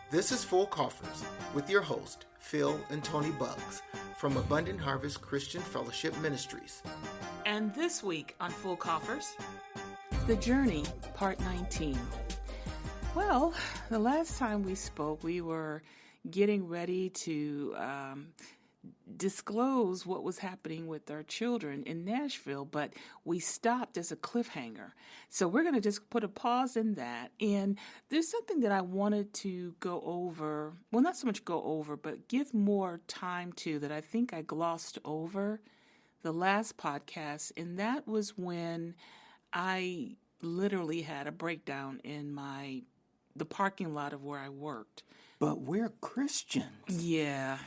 This is Full Coffers with your host, Phil and Toni Buggs from Abundant Harvest Christian Fellowship Ministries. And this week on Full Coffers, The Journey, Part 19. Well, the last time we spoke, we were getting ready to disclose what was happening with our children in Nashville, but we stopped as a cliffhanger. So we're going to just put a pause in that. And there's something that I wanted to go over, well, not so much go over, but give more time to that I think I glossed over the last podcast. And that was when I literally had a breakdown in the parking lot of where I worked. But we're Christians. Yeah.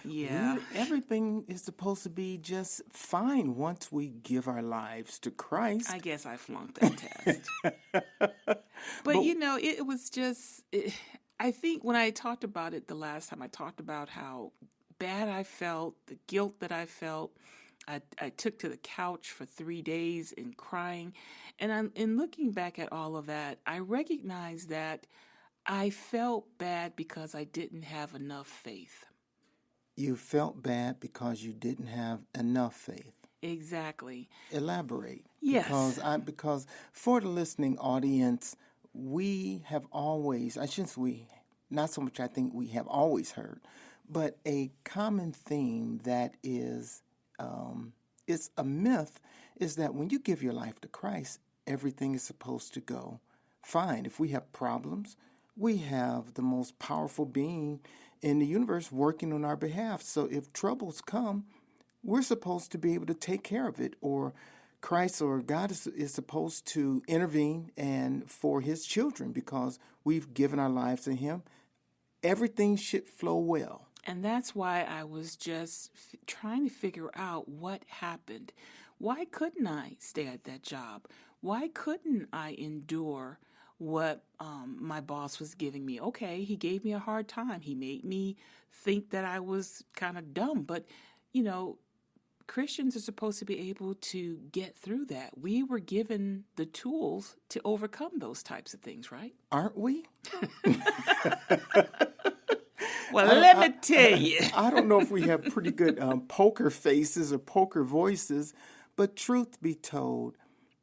Everything is supposed to be just fine once we give our lives to Christ. I guess I flunked that test. But you know, it was just, I think when I talked about it the last time, I talked about how bad I felt, the guilt that I felt. I took to the couch for 3 days in crying. And in looking back at all of that, I recognized that I felt bad because I didn't have enough faith. You felt bad because you didn't have enough faith. Exactly. Elaborate. Yes. Because for the listening audience, we have always, not so much I think we have always heard, but a common theme that is a myth is that when you give your life to Christ, everything is supposed to go fine. If we have problems, we have the most powerful being in the universe working on our behalf. So if troubles come, we're supposed to be able to take care of it, or Christ or God is supposed to intervene and for his children because we've given our lives to him. Everything should flow well. And that's why I was just trying to figure out what happened. Why couldn't I stay at that job? Why couldn't I endure what my boss was giving me? Okay, he gave me a hard time. He made me think that I was kind of dumb. But, you know, Christians are supposed to be able to get through that. We were given the tools to overcome those types of things, right? Aren't we? Well, let me tell you. I don't know if we have pretty good poker faces or poker voices, but truth be told,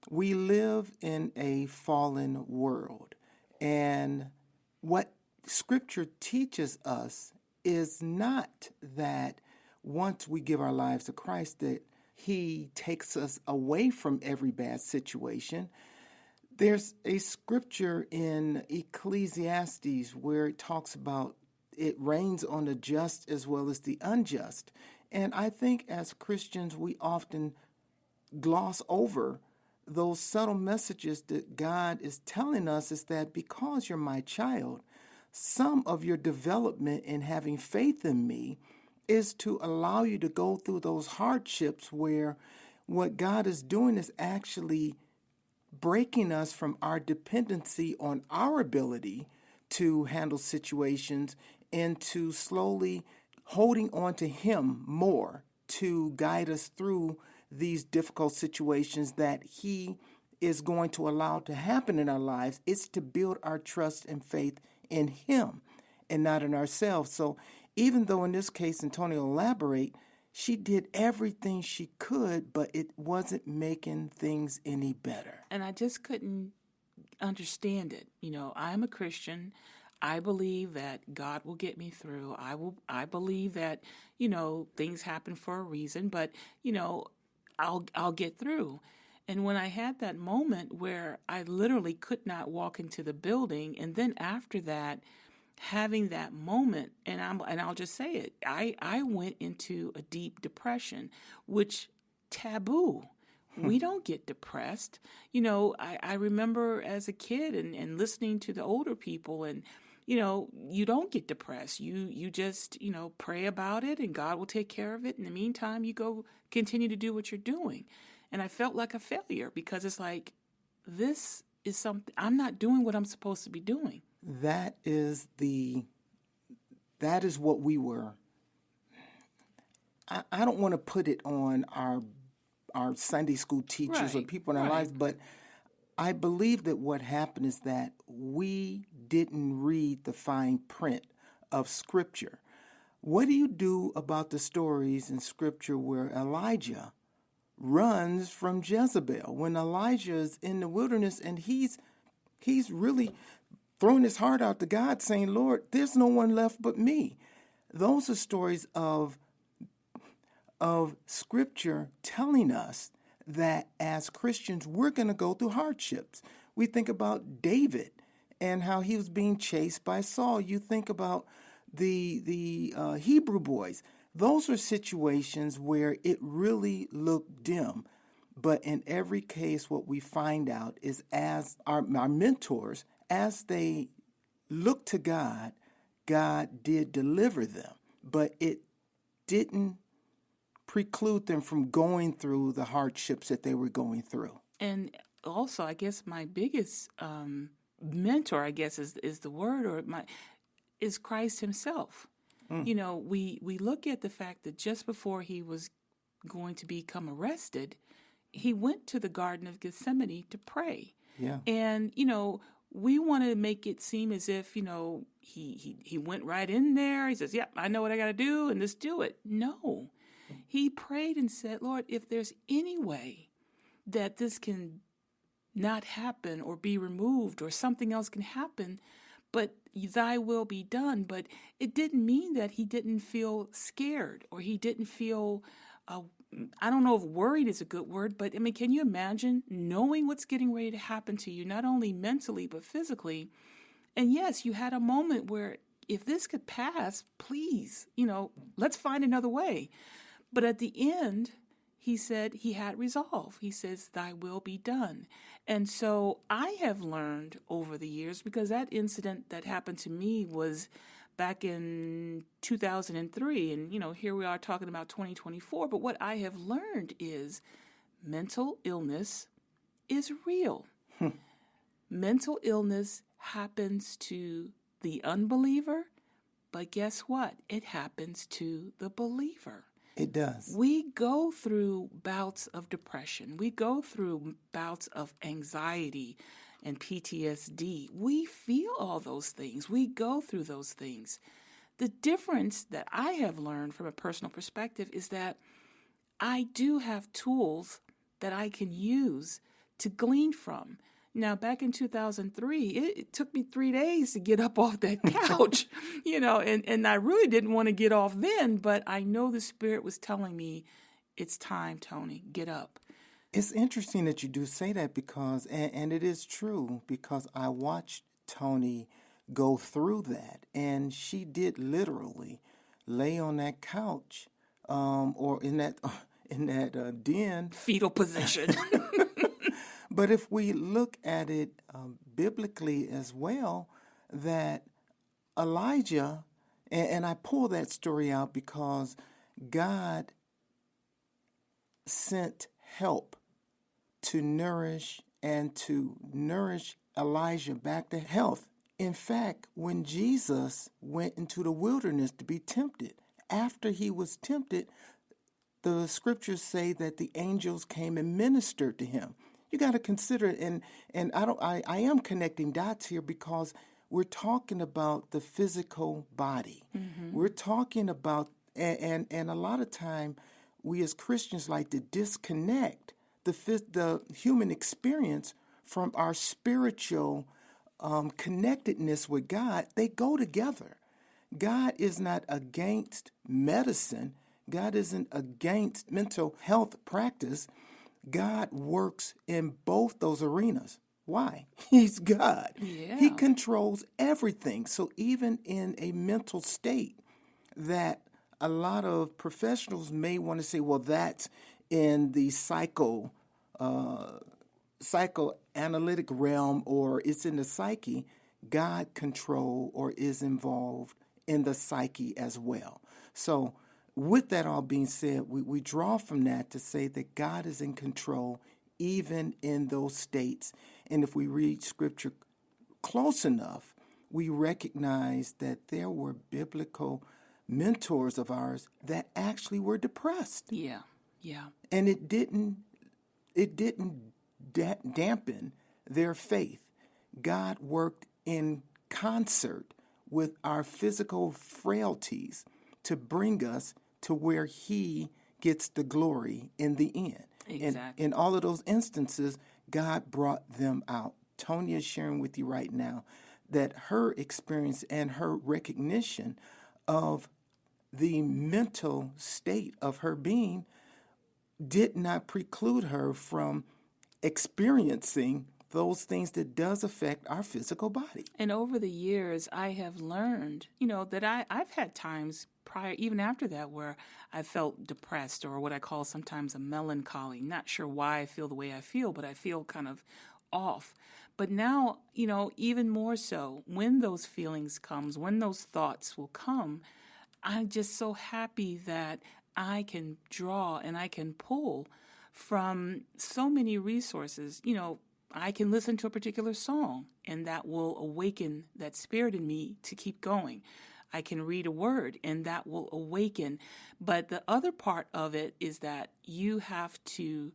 we live in a fallen world. And what Scripture teaches us is not that once we give our lives to Christ that he takes us away from every bad situation. There's a scripture in Ecclesiastes where it talks about it rains on the just as well as the unjust. And I think as Christians, we often gloss over those subtle messages that God is telling us is that because you're my child, some of your development in having faith in me is to allow you to go through those hardships where what God is doing is actually breaking us from our dependency on our ability to handle situations and to slowly holding on to him more to guide us through these difficult situations that he is going to allow to happen in our lives. It's to build our trust and faith in him and not in ourselves. So even though in this case, and Toni will elaborate, she did everything she could, but it wasn't making things any better. And I just couldn't understand it. You know, I'm a Christian. I believe that God will get me through. I believe that, you know, things happen for a reason, but, you know, I'll get through. And when I had that moment where I literally could not walk into the building, and then after that, having that moment, and I'll just say it, I went into a deep depression, which taboo. We don't get depressed. You know, I remember as a kid and listening to the older people, and you know, you don't get depressed. You just, you know, pray about it and God will take care of it. In the meantime, you go continue to do what you're doing. And I felt like a failure because it's like, this is something, I'm not doing what I'm supposed to be doing. That is what we were. I don't want to put it on our Sunday school teachers or people in our lives, but I believe that what happened is that we didn't read the fine print of Scripture. What do you do about the stories in Scripture where Elijah runs from Jezebel? When Elijah is in the wilderness and he's really throwing his heart out to God, saying, Lord, there's no one left but me. Those are stories of Scripture telling us that as Christians, we're going to go through hardships. We think about David and how he was being chased by Saul. You think about the Hebrew boys. Those are situations where it really looked dim. But in every case, what we find out is as our mentors, as they looked to God, God did deliver them. But it didn't preclude them from going through the hardships that they were going through. And also, I guess my biggest mentor, I guess is the word, is Christ himself. You know, we look at the fact that just before he was going to become arrested, he went to the Garden of Gethsemane to pray. Yeah. And, you know, we want to make it seem as if, you know, he went right in there. He says, yeah, I know what I got to do, and let's do it. No. He prayed and said, Lord, if there's any way that this can not happen or be removed or something else can happen, but thy will be done. But it didn't mean that he didn't feel scared or he didn't feel, I don't know if worried is a good word, but I mean, can you imagine knowing what's getting ready to happen to you, not only mentally, but physically? And yes, you had a moment where if this could pass, please, you know, let's find another way. But at the end, he said he had resolve. He says, thy will be done. And so I have learned over the years, because that incident that happened to me was back in 2003. And, you know, here we are talking about 2024. But what I have learned is mental illness is real. Mental illness happens to the unbeliever, but guess what? It happens to the believer. It does. We go through bouts of depression. We go through bouts of anxiety and PTSD. We feel all those things. We go through those things. The difference that I have learned from a personal perspective is that I do have tools that I can use to glean from. Now, back in 2003, it took me 3 days to get up off that couch, you know, and I really didn't want to get off then, but I know the Spirit was telling me, it's time, Toni, get up. It's interesting that you do say that because, and it is true, because I watched Toni go through that, and she did literally lay on that couch or in that den. Fetal position. But if we look at it biblically as well, that Elijah, and I pull that story out because God sent help to nourish Elijah back to health. In fact, when Jesus went into the wilderness to be tempted, after he was tempted, the scriptures say that the angels came and ministered to him. You got to consider it, and I am connecting dots here because we're talking about the physical body. Mm-hmm. We're talking about, and a lot of time we as Christians like to disconnect the human experience from our spiritual connectedness with God. They go together. God is not against medicine. God isn't against mental health practice. God works in both those arenas. Why? He's God. Yeah. He controls everything. So even in a mental state that a lot of professionals may want to say, well, that's in the psychoanalytic realm, or it's in the psyche, God control or is involved in the psyche as well. So with that all being said, we draw from that to say that God is in control even in those states. And if we read Scripture close enough, we recognize that there were biblical mentors of ours that actually were depressed. Yeah. And it didn't dampen their faith. God worked in concert with our physical frailties to bring us to where he gets the glory in the end. Exactly. And in all of those instances, God brought them out. Toni is sharing with you right now that her experience and her recognition of the mental state of her being did not preclude her from experiencing those things that does affect our physical body. And over the years, I have learned, that I've had times prior, even after that, where I felt depressed, or what I call sometimes a melancholy. Not sure why I feel the way I feel, but I feel kind of off. But now, even more so, when those feelings comes, when those thoughts will come, I'm just so happy that I can draw and I can pull from so many resources. I can listen to a particular song, and that will awaken that spirit in me to keep going. I can read a word, and that will awaken. But the other part of it is that you have to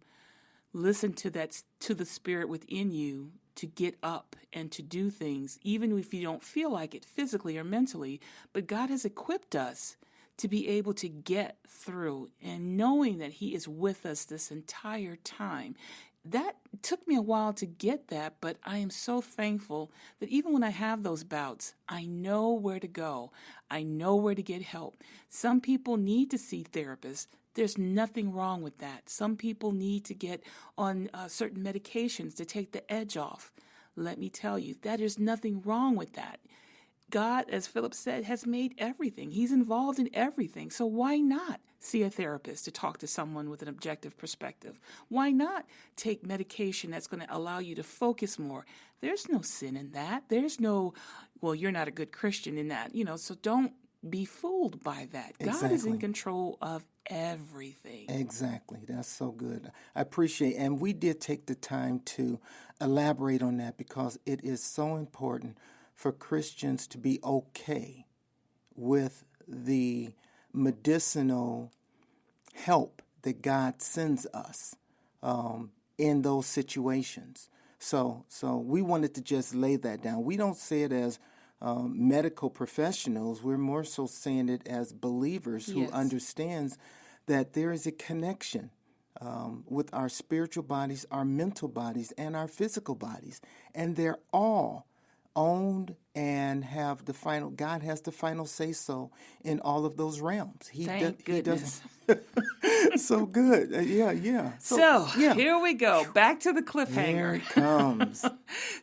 listen to the spirit within you to get up and to do things, even if you don't feel like it physically or mentally. But God has equipped us to be able to get through, and knowing that he is with us this entire time. That took me a while to get that, but I am so thankful that even when I have those bouts, I know where to go. I know where to get help. Some people need to see therapists. There's nothing wrong with that. Some people need to get on certain medications to take the edge off. Let me tell you, that is nothing wrong with that. God, as Philip said, has made everything. He's involved in everything. So why not see a therapist to talk to someone with an objective perspective? Why not take medication that's going to allow you to focus more? There's no sin in that. There's no, well, you're not a good Christian in that, so don't be fooled by that. Exactly. God is in control of everything. Exactly. That's so good. I appreciate, and we did take the time to elaborate on that because it is so important for Christians to be okay with the medicinal help that God sends us in those situations. So we wanted to just lay that down. We don't say it as medical professionals. We're more so saying it as believers who understands that there is a connection with our spiritual bodies, our mental bodies, and our physical bodies. And they're all owned and have the final, God has the final say so in all of those realms. Thank goodness. So good. Yeah. So here we go. Back to the cliffhanger. Here it comes.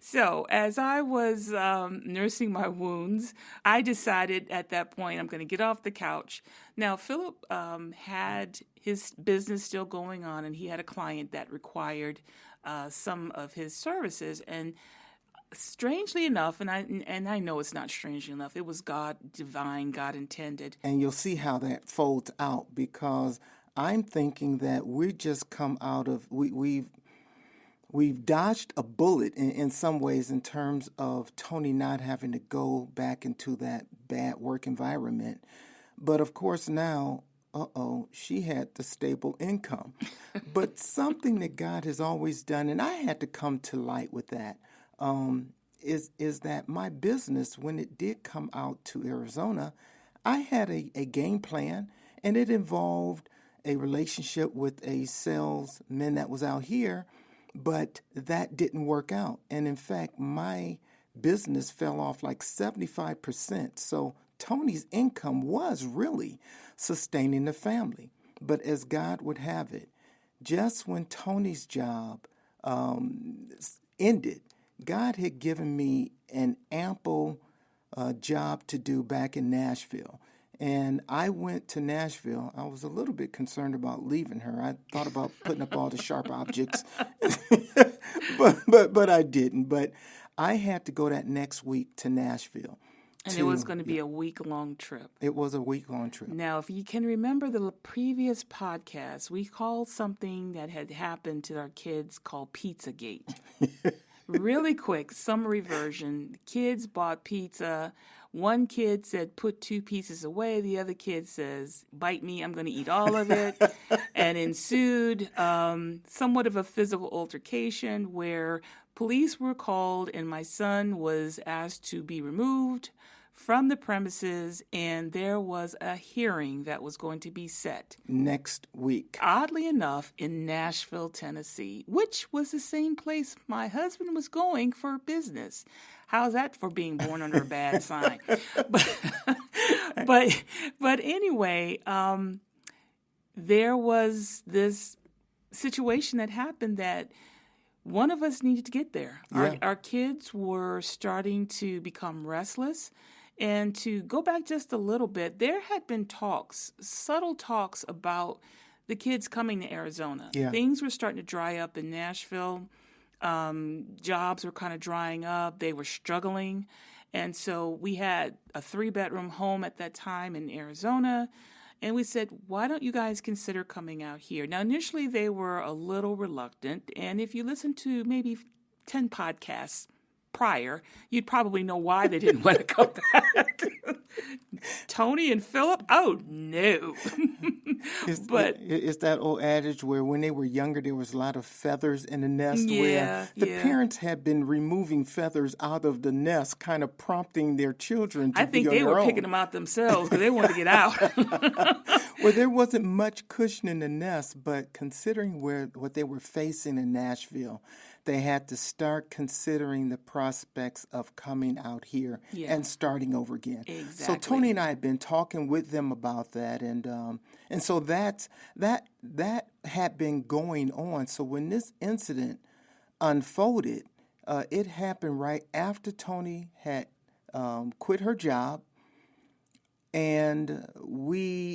So as I was nursing my wounds, I decided at that point I'm going to get off the couch. Now, Philip had his business still going on, and he had a client that required some of his services. And strangely enough, and I know it's not strangely enough, it was God divine, God intended. And you'll see how that folds out, because I'm thinking that we just come out of, we've dodged a bullet in some ways in terms of Toni not having to go back into that bad work environment. But of course now, she had the stable income. But something that God has always done, and I had to come to light with that, is that my business, when it did come out to Arizona, I had a game plan, and it involved a relationship with a salesman that was out here, but that didn't work out. And in fact, my business fell off like 75%. So Toni's income was really sustaining the family. But as God would have it, just when Toni's job ended, God had given me an ample job to do back in Nashville. And I went to Nashville. I was a little bit concerned about leaving her. I thought about putting up all the sharp objects, but I didn't. But I had to go that next week to Nashville. And it was going to be a week-long trip. It was a week-long trip. Now, if you can remember the previous podcast, we called something that had happened to our kids called Pizzagate. Really quick, summary version. The kids bought pizza. One kid said, put 2 pieces away. The other kid says, bite me, I'm going to eat all of it. And ensued somewhat of a physical altercation where police were called and my son was asked to be removed from the premises, and there was a hearing that was going to be set next week. Oddly enough, in Nashville, Tennessee, which was the same place my husband was going for business. How's that for being born under a bad sign? But anyway, there was this situation that happened that one of us needed to get there. Yeah. Our kids were starting to become restless. And to go back just a little bit, there had been talks, subtle talks about the kids coming to Arizona. Yeah. Things were starting to dry up in Nashville. Jobs were kind of drying up. They were struggling. And so we had a 3-bedroom home at that time in Arizona. And we said, why don't you guys consider coming out here? Now, initially, they were a little reluctant. And if you listen to maybe 10 podcasts prior, you'd probably know why they didn't want to come back. Toni and Philip? Oh, no. It's that old adage where when they were younger, there was a lot of feathers in the nest where the parents had been removing feathers out of the nest, kind of prompting their children to I be think on they their were own. picking them out themselves because they wanted to get out. Well, there wasn't much cushion in the nest, but considering what they were facing in Nashville, they had to start considering the prospects of coming out here and starting over again. Exactly. So Toni and I had been talking with them about that, and so that had been going on. So when this incident unfolded, it happened right after Toni had quit her job. And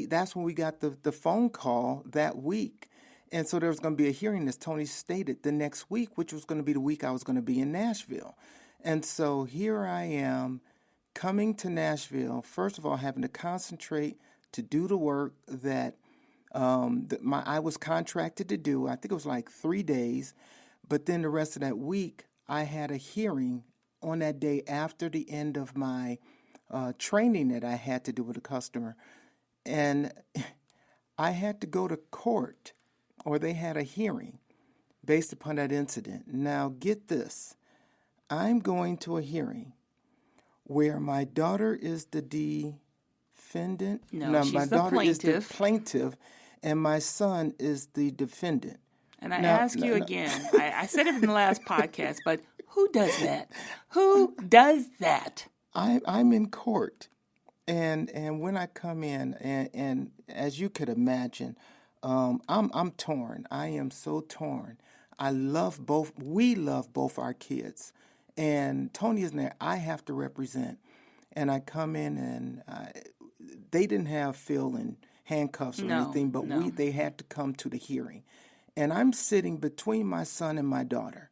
that's when we got the phone call that week. And so there was going to be a hearing, as Toni stated, the next week, which was going to be the week I was going to be in Nashville. And so here I am coming to Nashville, first of all, having to concentrate to do the work that I was contracted to do. I think it was like 3 days. But then the rest of that week, I had a hearing on that day after the end of my training that I had to do with a customer. And I had to go to court, or they had a hearing based upon that incident. Now, get this. I'm going to a hearing where my daughter is the defendant. No, she's my the daughter plaintiff. is the plaintiff, and my son is the defendant. And I ask you again, I said it in the last podcast, but who does that? Who does that? I'm in court, and when I come in, and as you could imagine, I'm torn. I am so torn. We love both our kids, and Toni isn't there. I have to represent, and I come in, and they didn't have Phil in handcuffs or anything, but they had to come to the hearing, and I'm sitting between my son and my daughter.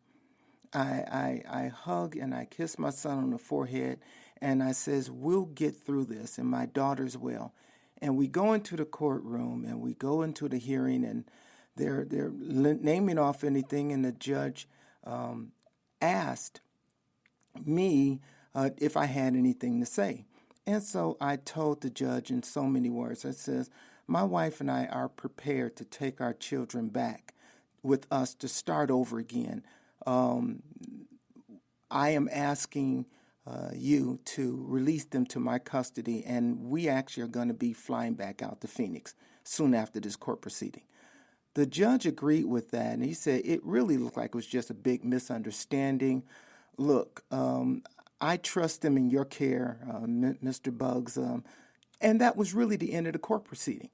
I hug and I kiss my son on the forehead. And I says, we'll get through this, and my daughter's will. And we go into the courtroom, and we go into the hearing, and they're naming off anything, and the judge asked me if I had anything to say. And so I told the judge in so many words, I says, my wife and I are prepared to take our children back with us to start over again. I am asking you to release them to my custody, and we actually are going to be flying back out to Phoenix soon after this court proceeding. The judge agreed with that, and he said it really looked like it was just a big misunderstanding. Look, I trust them in your care, Mr. Buggs, and that was really the end of the court proceeding.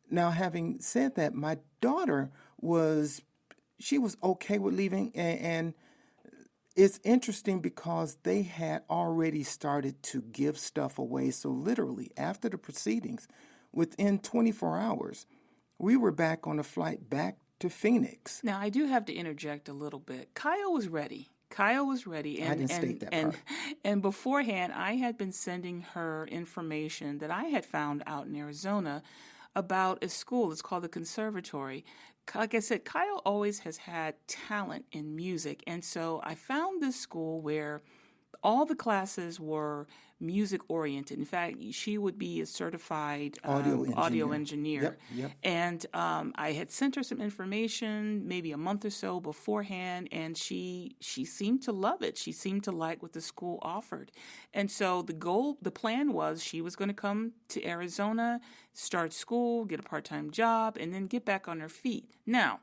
Now, having said that, my daughter was okay with leaving, and it's interesting because they had already started to give stuff away. So literally, after the proceedings, within 24 hours, we were back on a flight back to Phoenix. Now, I do have to interject a little bit. Kyle was ready. And, I didn't state that part. And beforehand, I had been sending her information that I had found out in Arizona about a school. It's called the Conservatory. Like I said, Kyle always has had talent in music. And so I found this school where all the classes were music oriented. In fact, she would be a certified audio engineer. Yep. And I had sent her some information maybe a month or so beforehand, and she seemed to love it. She seemed to like what the school offered. And so the plan was she was going to come to Arizona, start school, get a part-time job, and then get back on her feet. Now,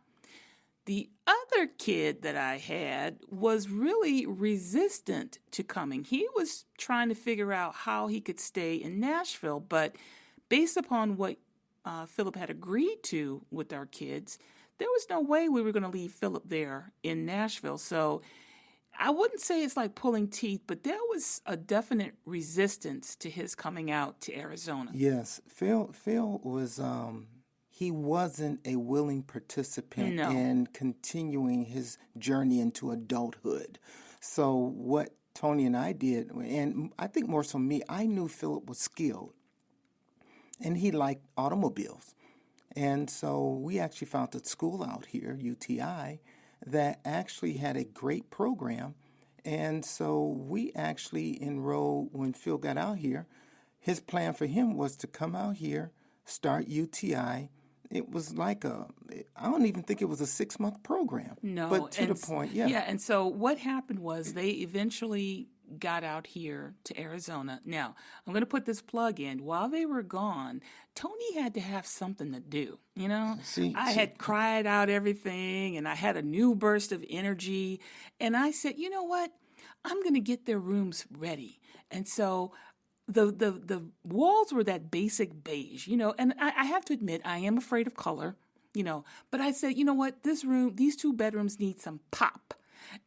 the other kid that I had was really resistant to coming. He was trying to figure out how he could stay in Nashville, but based upon what Philip had agreed to with our kids, there was no way we were going to leave Philip there in Nashville. So I wouldn't say it's like pulling teeth, but there was a definite resistance to his coming out to Arizona. Yes, Phil was he wasn't a willing participant in continuing his journey into adulthood. So what Toni and I did, and I think more so me, I knew Philip was skilled, and he liked automobiles. And so we actually found a school out here, UTI, that actually had a great program. And so we actually enrolled, when Phil got out here, his plan for him was to come out here, start UTI. It was like I don't even think it was a 6-month program. No. But to the point, yeah. Yeah, and so what happened was they eventually got out here to Arizona. Now, I'm going to put this plug in. While they were gone, Toni had to have something to do, you know? I had cried out everything, and I had a new burst of energy, and I said, you know what? I'm going to get their rooms ready. And so the walls were that basic beige, you know, and I have to admit, I am afraid of color, you know, but I said, you know what, these 2 bedrooms need some pop.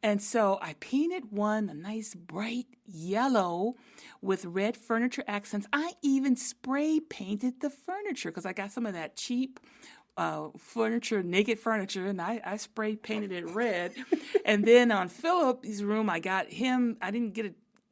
And so I painted one a nice bright yellow with red furniture accents. I even spray painted the furniture because I got some of that cheap furniture, naked furniture, and I spray painted it red. And then on Philip's room, I didn't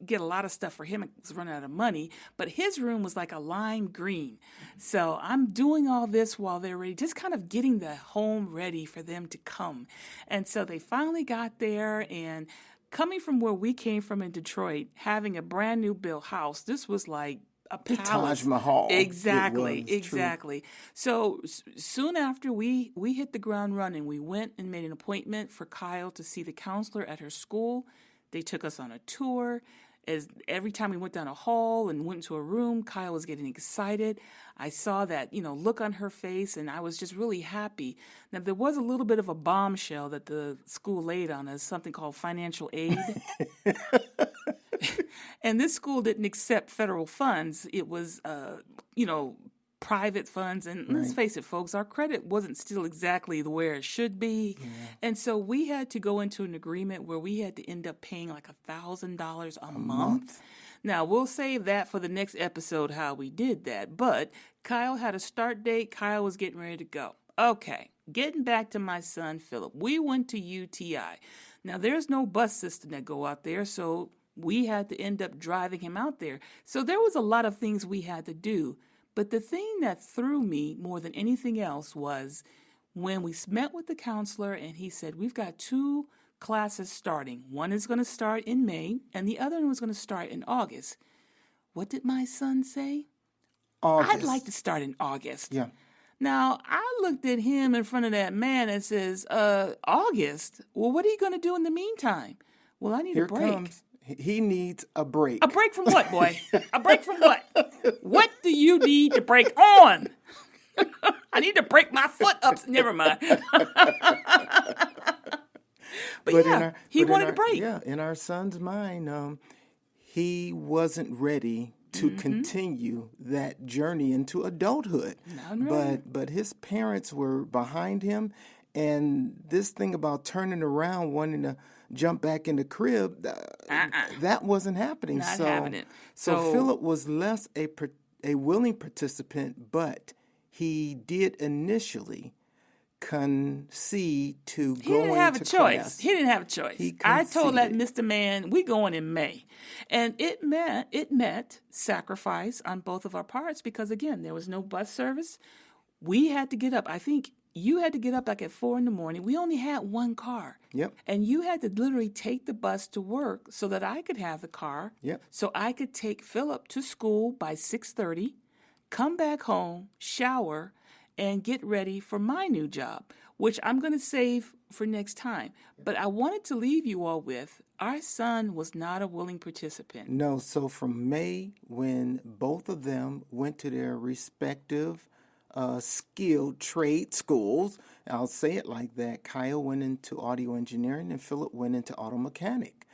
get a lot of stuff for him. I was running out of money, but his room was like a lime green. So I'm doing all this while they're ready, just kind of getting the home ready for them to come. And so they finally got there, and coming from where we came from in Detroit, having a brand new built house, this was like a palace. Taj Mahal. Exactly. So soon after we hit the ground running, we went and made an appointment for Kyle to see the counselor at her school. They took us on a tour. As every time we went down a hall and went into a room, Kyle was getting excited. I saw that, look on her face, and I was just really happy. Now, there was a little bit of a bombshell that the school laid on us, something called financial aid. And this school didn't accept federal funds. It was, private funds. And let's face it, folks, our credit wasn't still exactly where it should be. Yeah. And so we had to go into an agreement where we had to end up paying like $1,000 a month. Now, we'll save that for the next episode, how we did that. But Kyle had a start date. Kyle was getting ready to go. Okay, getting back to my son, Philip. We went to UTI. Now, there's no bus system that go out there, so we had to end up driving him out there. So there was a lot of things we had to do. But the thing that threw me more than anything else was when we met with the counselor and he said, we've got 2 classes starting. One is going to start in May and the other one was going to start in August. What did my son say? August. I'd like to start in August. Yeah. Now, I looked at him in front of that man and says, August? Well, what are you going to do in the meantime? Well, I need a break. Comes. He needs a break. A break from what, boy? A break from what? What do you need to break on? I need to break my foot up. Never mind. But yeah, he wanted a break. Yeah, in our son's mind, he wasn't ready to continue that journey into adulthood. But his parents were behind him, and this thing about turning around, wanting to jump back in the crib, that wasn't happening. Not happening. So Philip was less a willing participant, but he did initially concede to going to class. He didn't have a choice. I told that Mr. Man, we going in May. And it meant sacrifice on both of our parts because, again, there was no bus service. We had to get up. I think you had to get up like at 4 a.m. We only had one car. Yep. And you had to literally take the bus to work so that I could have the car. Yep. So I could take Philip to school by 6:30, come back home, shower, and get ready for my new job, which I'm going to save for next time. But I wanted to leave you all with, our son was not a willing participant. No, so from May, when both of them went to their respective skilled trade schools, I'll say it like that, Kyle went into audio engineering and Philip went into auto mechanic.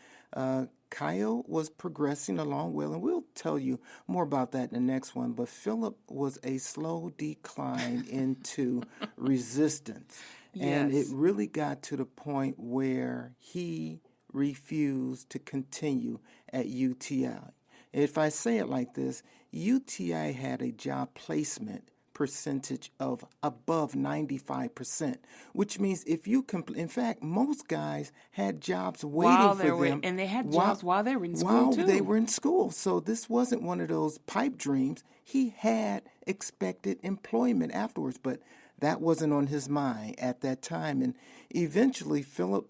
Kyle was progressing along well, and we'll tell you more about that in the next one, but Philip was a slow decline into resistance. And it really got to the point where he refused to continue at UTI. If I say it like this, UTI had a job placement percentage of above 95%, which means if you in fact, most guys had jobs waiting for them. And they had jobs while they were in school, while too. they were in school. So this wasn't one of those pipe dreams. He had expected employment afterwards, but that wasn't on his mind at that time. And eventually, Philip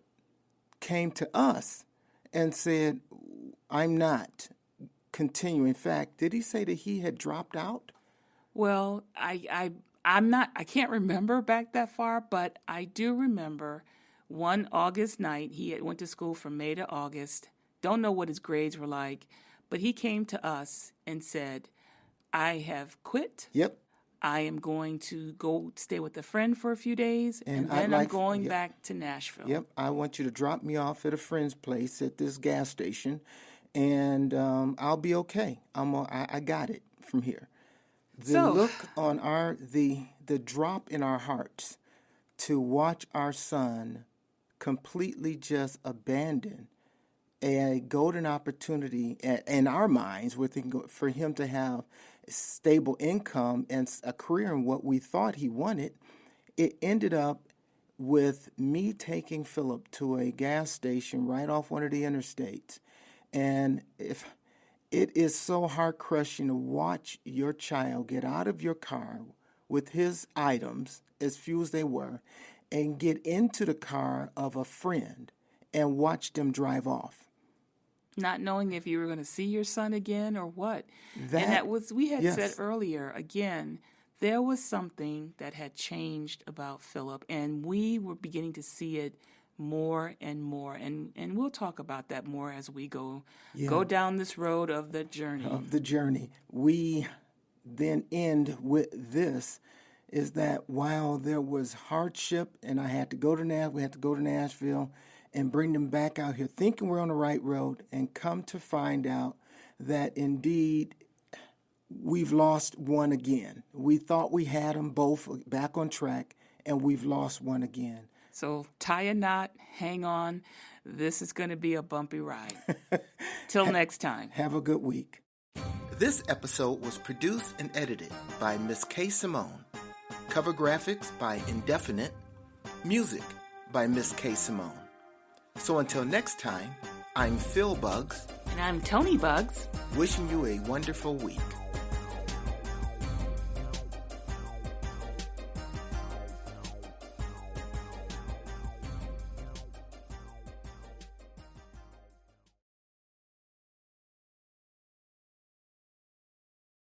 came to us and said, I'm not continuing. In fact, did he say that he had dropped out? Well, I can't remember back that far, but I do remember one August night, he went to school from May to August. Don't know what his grades were like, but he came to us and said, I have quit. Yep. I am going to go stay with a friend for a few days, and then I'm going back to Nashville. Yep, I want you to drop me off at a friend's place at this gas station, and I'll be okay. I got it from here. The look on the drop in our hearts to watch our son completely just abandon a golden opportunity in our minds for him to have stable income and a career in what we thought he wanted, it ended up with me taking Philip to a gas station right off one of the interstates. And if it is so heart-crushing to watch your child get out of your car with his items, as few as they were, and get into the car of a friend and watch them drive off. Not knowing if you were going to see your son again or what. We had said earlier, again, there was something that had changed about Philip, and we were beginning to see it more and more. And we'll talk about that more as we go down this road of the journey. We then end with this, is that while there was hardship and we had to go to Nashville and bring them back out here thinking we're on the right road, and come to find out that indeed we've lost one again. We thought we had them both back on track, and we've lost one again. So tie a knot, hang on. This is going to be a bumpy ride. Till next time. Have a good week. This episode was produced and edited by Miss K. Simone. Cover graphics by Indefinite. Music by Miss K. Simone. So until next time, I'm Phil Bugs. And I'm Toni Bugs. Wishing you a wonderful week.